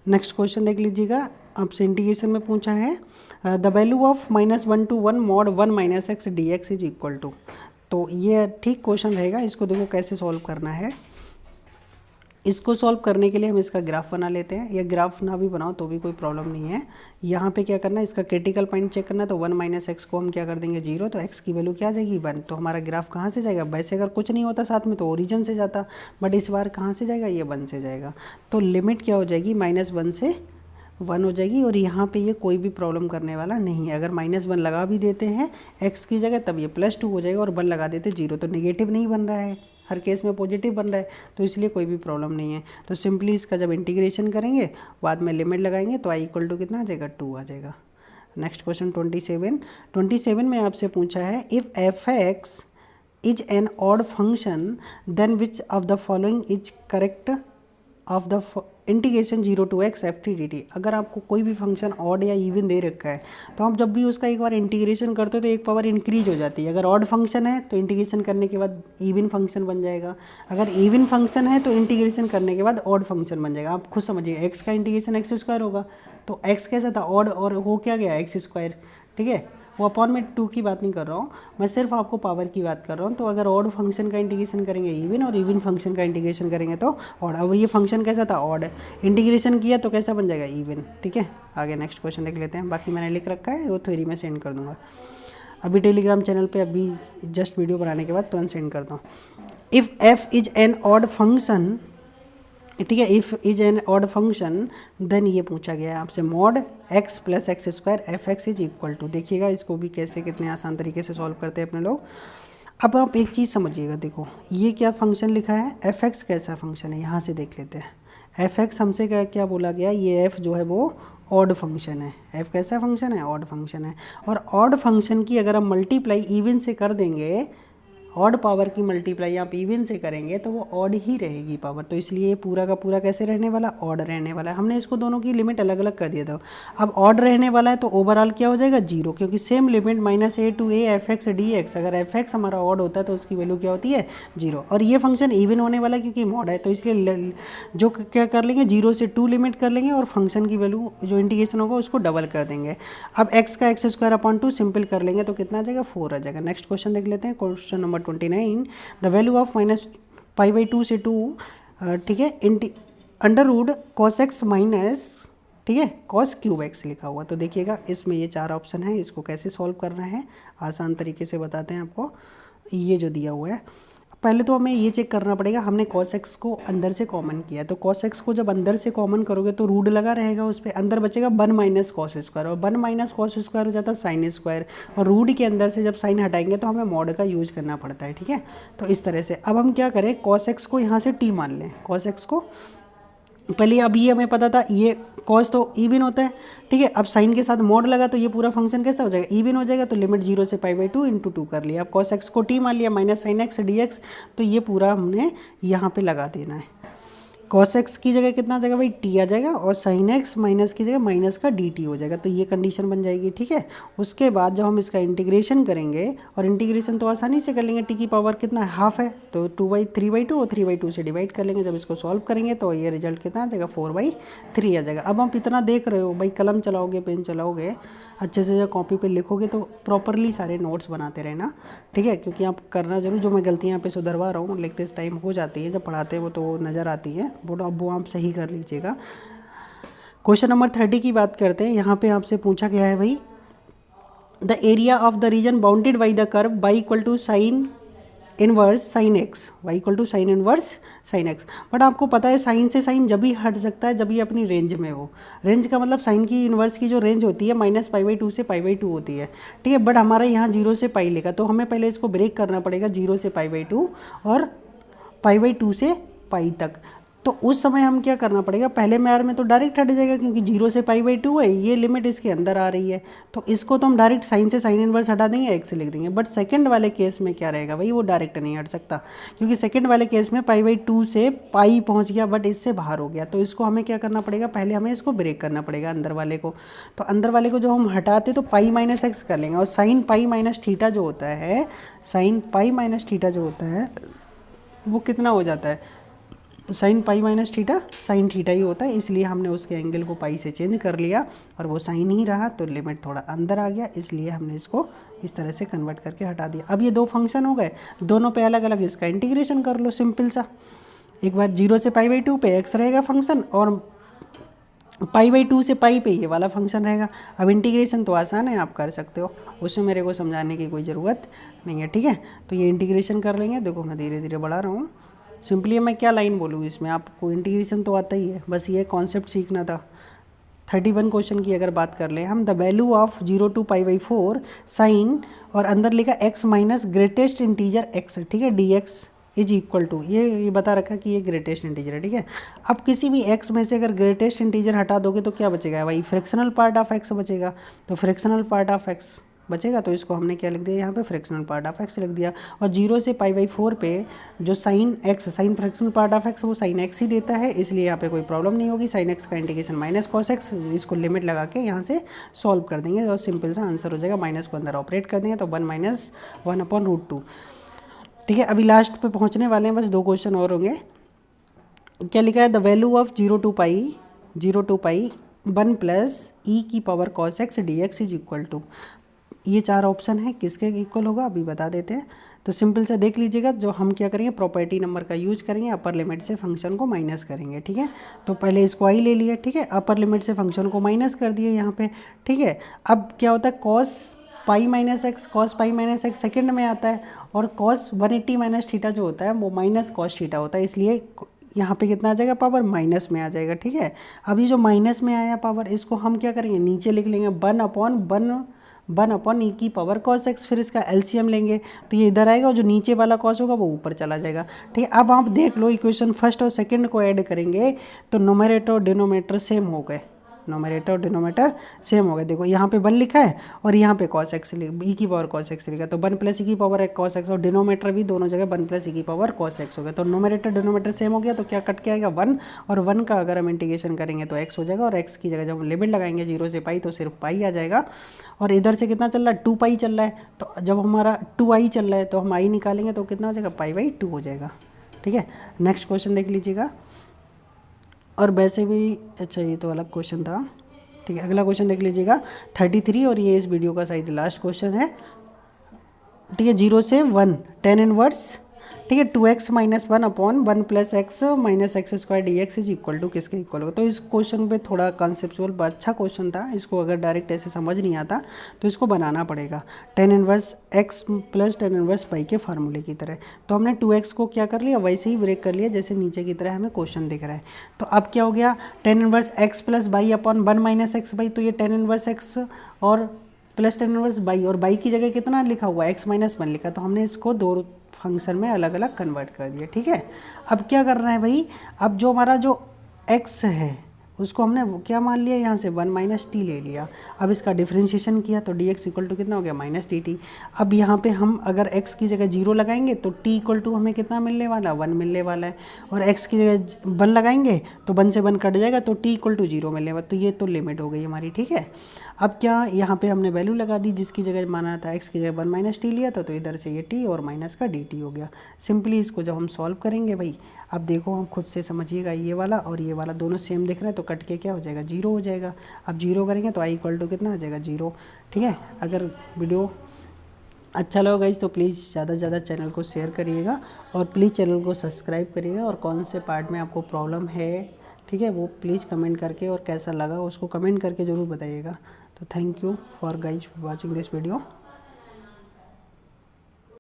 नेक्स्ट क्वेश्चन देख लीजिएगा, आपसे इंटीग्रेशन में पूछा है the value of -1 to 1 mod 1 - x dx is equal to. तो ये ठीक क्वेश्चन रहेगा, इसको देखो कैसे सॉल्व करना है। इसको सॉल्व करने के लिए हम इसका ग्राफ बना लेते हैं, या ग्राफ ना भी बनाओ तो भी कोई प्रॉब्लम नहीं है। यहाँ पे क्या करना है, इसका क्रिटिकल पॉइंट चेक करना है, तो 1 - x को हम क्या कर देंगे 0, तो x की वैल्यू क्या आ जाएगी 1। तो हमारा ग्राफ कहाँ से जाएगा, वैसे अगर कुछ नहीं होता साथ में तो ओरिजिन से जाता, बट इस बार कहाँ से जाएगा, ये 1 से जाएगा। तो लिमिट क्या हो जाएगी, -1 से 1 हो जाएगी, और यहाँ पे ये कोई भी प्रॉब्लम करने वाला नहीं है। अगर -1 लगा भी देते हैं x की जगह तब ये +2 हो जाएगा, और 1 लगा देते 0, तो नेगेटिव नहीं बन रहा है, हर केस में पॉजिटिव बन रहा है, तो इसलिए कोई भी प्रॉब्लम नहीं है। तो सिंपली इसका जब इंटीग्रेशन करेंगे बाद में लिमिट लगाएंगे तो i = कितना आ जाएगा, 2 आ जाएगा। नेक्स्ट क्वेश्चन 27 में आपसे पूछा है if f(x) is an odd function then which of the following is correct of the integration 0 to x ft dt। अगर आपको कोई भी फंक्शन ऑड या इवन दे रखा है तो आप जब भी उसका एक बार इंटीग्रेशन करते हो तो एक पावर इंक्रीज हो जाती है। अगर ऑड फंक्शन है तो इंटीग्रेशन करने के बाद इवन फंक्शन बन जाएगा, अगर इवन फंक्शन है तो इंटीग्रेशन करने के बाद ऑड फंक्शन बन जाएगा। आप खुद समझिए, x का इंटीग्रेशन x² होगा, तो x कैसा था ऑड, और हो क्या गया x²। ठीक है, वो अपॉन में 2 की बात नहीं कर रहा हूँ, मैं सिर्फ आपको पावर की बात कर रहा हूँ। तो अगर ऑड फंक्शन का इंटीग्रेशन करेंगे इवन, और इवन फंक्शन का इंटीग्रेशन करेंगे तो ऑड। अब ये फंक्शन कैसा था ऑड, इंटीग्रेशन किया तो कैसा बन जाएगा इवन। ठीक है, आगे नेक्स्ट क्वेश्चन देख लेते हैं, बाकी मैंने लिख रखा है वो थ्योरी में सेंड कर दूँगा अभी टेलीग्राम चैनल पर, अभी जस्ट वीडियो बनाने के बाद तुरंत सेंड करता हूँ। If f is an odd function, ठीक है, if is an odd function then ये पूछा गया है आपसे mod x + x² f(x) is equal to. देखिएगा इसको भी कैसे कितने आसान तरीके से सॉल्व करते हैं अपने लोग। अब आप एक चीज़ समझिएगा, देखो ये क्या फंक्शन लिखा है, f(x) कैसा फंक्शन है, यहाँ से देख लेते हैं। f(x) हमसे क्या बोला गया, ये f जो है वो ऑड फंक्शन है। f कैसा फंक्शन है, ऑड फंक्शन है, और ऑड फंक्शन की अगर हम मल्टीप्लाई इवन से कर देंगे, ऑड पावर की मल्टीप्लाई आप इवन से करेंगे तो वो ऑड ही रहेगी पावर, तो इसलिए ये पूरा का पूरा कैसे रहने वाला, ऑड रहने वाला है। हमने इसको दोनों की लिमिट अलग अलग कर दिया था। अब ऑड रहने वाला है तो ओवरऑल क्या हो जाएगा 0, क्योंकि same limit -a to a f(x) dx, अगर f(x) हमारा ऑड होता है तो उसकी वैल्यू क्या होती है 0, और ये फंक्शन इवन होने वाला है क्योंकि मॉड है, तो इसलिए जो क्या कर लेंगे 0 से 2 लिमिट कर लेंगे, और फंक्शन की वैल्यू जो इंटीग्रेशन होगा उसको डबल कर देंगे। अब x का x² सिंपल कर लेंगे तो कितना आ जाएगा 4 आ जाएगा। नेक्स्ट क्वेश्चन देख लेते हैं, question number 29, the value of -π/2 से 2, ठीक है, √ cos x माइनस, ठीक है, cos³ लिखा हुआ। तो देखिएगा इसमें ये 4 ऑप्शन है, इसको कैसे सॉल्व करना है आसान तरीके से बताते हैं आपको। ये जो दिया हुआ है, पहले तो हमें ये चेक करना पड़ेगा, हमने cos x को अंदर से कॉमन किया है, तो cos x को जब अंदर से कॉमन करोगे तो रूट लगा रहेगा उस पर, अंदर बचेगा 1 - cos², और 1 - cos² हो जाता है sin², और रूट के अंदर से जब साइन हटाएंगे तो हमें मॉड का यूज़ करना पड़ता है। ठीक है, तो इस तरह से अब हम क्या करें, cos x को यहाँ से t मान लें, cos x को पहले, अब ये हमें पता था ये cos तो इवन होता है, ठीक है, अब साइन के साथ मॉड लगा तो ये पूरा फंक्शन कैसा हो जाएगा, इवन हो जाएगा, तो लिमिट 0 से π/2 × 2 कर लिया। अब cos x को t मान लिया -sin x dx, तो ये पूरा हमने यहाँ पे लगा देना है। cos x की जगह कितना आ जाएगा भाई t आ जाएगा, और sin x माइनस की जगह माइनस का dt हो जाएगा, तो ये कंडीशन बन जाएगी। ठीक है, उसके बाद जब हम इसका इंटीग्रेशन करेंगे, और इंटीग्रेशन तो आसानी से कर लेंगे, t की पावर कितना है हाफ है, तो 3/2 और 3/2 से डिवाइड कर लेंगे। जब इसको सॉल्व करेंगे तो ये रिजल्ट कितना आ जाएगा 4/3 आ जाएगा। अब आप इतना देख रहे हो भाई, कलम चलाओगे, पेन चलाओगे, अच्छे से जब कॉपी पे लिखोगे तो प्रॉपरली सारे नोट्स बनाते रहना। ठीक है, क्योंकि आप करना जरूर, जो मैं गलतियाँ यहाँ पे सुधरवा रहा हूँ लिखते इस टाइम हो जाती है, जब पढ़ाते हैं वो तो नज़र आती है, वो आप सही कर लीजिएगा। क्वेश्चन नंबर 30 की बात करते हैं। यहाँ पे आपसे पूछा गया है भाई, the area of the reason bounded by the curve y = sin inverse sin x, y = sin inverse sin x। But आपको पता है साइन से साइन जब भी हट सकता है जब ये अपनी रेंज में हो। रेंज का मतलब साइन की इनवर्स की जो रेंज होती है -π/2 से π/2 होती है। ठीक है, बट हमारा यहाँ 0 से π लेगा, तो हमें पहले इसको ब्रेक करना पड़ेगा 0 से π/2 और π/2 से π तक। तो उस समय हम क्या करना पड़ेगा, पहले मेयर में तो डायरेक्ट हट जाएगा क्योंकि 0 से π/2 है, ये लिमिट इसके अंदर आ रही है, तो इसको तो हम डायरेक्ट साइन से साइन इनवर्स हटा देंगे, x लिख देंगे। बट सेकंड वाले केस में क्या रहेगा भाई, वो डायरेक्ट नहीं हट सकता क्योंकि सेकंड वाले केस में π/2 से पाई पहुंच गया बट इससे बाहर हो गया, तो इसको हमें क्या करना पड़ेगा, पहले हमें इसको ब्रेक करना पड़ेगा अंदर वाले को। तो अंदर वाले को जो हम हटाते तो पाई माइनस एक्स कर लेंगे, और साइन पाई माइनस थीटा जो होता है, साइन पाई माइनस थीटा जो होता है वो कितना हो जाता है, sine pi minus theta sine theta ही होता है, इसलिए हमने उसके एंगल को पाई से चेंज कर लिया और वो साइन ही रहा, तो लिमिट थोड़ा अंदर आ गया, इसलिए हमने इसको इस तरह से कन्वर्ट करके हटा दिया। अब ये दो फंक्शन हो गए, दोनों पे अलग अलग इसका इंटीग्रेशन कर लो सिंपल सा। एक बार 0 से π/2 पे x रहेगा फंक्शन, और π/2 से पाई पे ये वाला फंक्शन रहेगा। अब इंटीग्रेशन तो आसान है, आप कर सकते हो, उसमें मेरे को समझाने की कोई ज़रूरत नहीं है, ठीक है। तो ये इंटीग्रेशन कर लेंगे, देखो मैं धीरे धीरे बढ़ा रहा हूँ। सिंपली मैं क्या लाइन बोलूँ इसमें, आपको इंटीग्रेशन तो आता ही है, बस ये कॉन्सेप्ट सीखना था। 31 क्वेश्चन की अगर बात कर लें हम, द वैल्यू ऑफ 0 to π/4 साइन, और अंदर लिखा x minus greatest integer x, ठीक है, dx इज इक्वल टू, ये बता रखा कि ये ग्रेटेस्ट इंटीजर है, ठीक है। अब किसी भी x में से अगर ग्रेटेस्ट इंटीजर हटा दोगे तो क्या बचेगा भाई, फ्रैक्शनल पार्ट ऑफ x बचेगा, तो फ्रैक्शनल पार्ट ऑफ x बचेगा, तो इसको हमने क्या लिख दिया यहाँ पे, फ्रैक्शनल पार्ट ऑफ x लिख दिया। और 0 से π/4 पे जो sine x, sine fractional part of x वो साइन x ही देता है, इसलिए यहाँ पे कोई प्रॉब्लम नहीं होगी। साइन x का इंटीग्रेशन माइनस कॉस x, इसको लिमिट लगा के यहाँ से सॉल्व कर देंगे और सिंपल सा आंसर हो जाएगा, माइनस को अंदर ऑपरेट कर देंगे तो 1 - 1/√2, ठीक है। अभी लास्ट पे पहुँचने वाले हैं, बस 2 क्वेश्चन और होंगे। क्या लिखा है, the value of 0 to π 1 plus e की power cos x dx is equal to, ये 4 ऑप्शन है, किसके इक्वल होगा अभी बता देते हैं। तो सिंपल से देख लीजिएगा, जो हम क्या करेंगे, प्रॉपर्टी नंबर का यूज करेंगे, अपर लिमिट से फंक्शन को माइनस करेंगे, ठीक है। तो पहले इसको आई ले लिया, ठीक है, अपर लिमिट से फंक्शन को माइनस कर दिए यहाँ पे, ठीक है। अब क्या होता है, cos pi minus x second में आता है, और cos 180 माइनस थीटा जो होता है वो माइनस cos थीटा होता है, इसलिए यहाँ पे कितना आ जाएगा, पावर माइनस में आ जाएगा, ठीक है। अब ये जो माइनस में आया पावर, इसको हम क्या करेंगे, नीचे लिख लेंगे 1/1 e की पावर cos x, फिर इसका एलसीएम लेंगे तो ये इधर आएगा और जो नीचे वाला cos होगा वो ऊपर चला जाएगा, ठीक है। अब आप देख लो, इक्वेशन फर्स्ट और सेकंड को ऐड करेंगे तो नोमरेटर और डिनोमिनेटर सेम हो गए, नोमरेटर और डिनोमिनेटर सेम हो गए। देखो यहाँ पे 1 लिखा है और यहाँ पे cos x e की पावर cos x लिखा है, तो 1 प्लस e की पावर cos x, और डिनोमिनेटर भी दोनों जगह 1 प्लस e की पावर cos x हो गया, तो नोमरेटर डिनोमिनेटर सेम हो गया, तो क्या कट के आएगा 1, और 1 का अगर हम इंटीग्रेशन करेंगे तो x हो जाएगा, और x की जगह जब हम लिमिट लगाएंगे 0 से पाई तो सिर्फ पाई आ जाएगा। और इधर से कितना चल रहा है, 2 पाई चल रहा है, तो जब हमारा 2i चल रहा है तो हम i निकालेंगे तो कितना हो जाएगा, π/2 हो जाएगा, ठीक है। नेक्स्ट क्वेश्चन देख लीजिएगा, और वैसे भी अच्छा ये तो अलग क्वेश्चन था, ठीक है। अगला क्वेश्चन देख लीजिएगा 33, और ये इस वीडियो का शायद लास्ट क्वेश्चन है, ठीक है। 0 से 1 tan इनवर्स, ठीक है, 2x - 1/1 plus x minus x² dx is equal to किसके इक्वल होगा। तो इस क्वेश्चन पे थोड़ा कॉन्सेप्चुअल अच्छा क्वेश्चन था, इसको अगर डायरेक्ट ऐसे समझ नहीं आता तो इसको बनाना पड़ेगा tan inverse x plus tan inverse y के फार्मूले की तरह। तो हमने 2x को क्या कर लिया, वैसे ही ब्रेक कर लिया जैसे नीचे की तरह हमें क्वेश्चन दिख रहा है। तो अब क्या हो गया, tan inverse x plus y upon 1 minus x by, तो ये tan इनवर्स x और प्लस tan इनवर्स y, और y की जगह कितना लिखा हुआ है, x - 1 लिखा, तो हमने इसको 2 फंक्शन में अलग अलग कन्वर्ट कर दिया, ठीक है। अब क्या करना है भाई, अब जो हमारा जो x है उसको हमने क्या मान लिया, यहाँ से 1 - t ले लिया। अब इसका डिफरेंशिएशन किया तो dx इक्वल टू कितना हो गया, -dt। अब यहाँ पे हम अगर x की जगह 0 लगाएंगे तो t इक्वल टू हमें कितना मिलने वाला, 1 मिलने वाला है, और x की जगह 1 लगाएंगे तो 1 से 1 कट जाएगा तो t इक्वल टू 0 मिलने वाला, तो ये तो लिमिट हो गई हमारी, ठीक है। अब क्या, यहाँ पे हमने वैल्यू लगा दी, जिसकी जगह माना था x की जगह 1 - t लिया था, तो इधर से ये t और माइनस का dt हो गया। सिंपली इसको जब हम सॉल्व करेंगे भाई, अब देखो हम खुद से समझिएगा, ये वाला और ये वाला दोनों सेम दिख रहा है, तो कट के क्या हो जाएगा, 0 हो जाएगा। अब 0 करेंगे तो i इक्वल टू कितना आ जाएगा, 0, ठीक है। अगर वीडियो अच्छा लगा गाइस तो प्लीज़ ज़्यादा से ज़्यादा चैनल को शेयर करिएगा, और प्लीज़ चैनल को सब्सक्राइब करिएगा, और कौन से पार्ट में आपको प्रॉब्लम है, ठीक है, वो प्लीज़ कमेंट करके, और कैसा लगा उसको कमेंट करके ज़रूर बताइएगा। तो thank you for guys watching this video.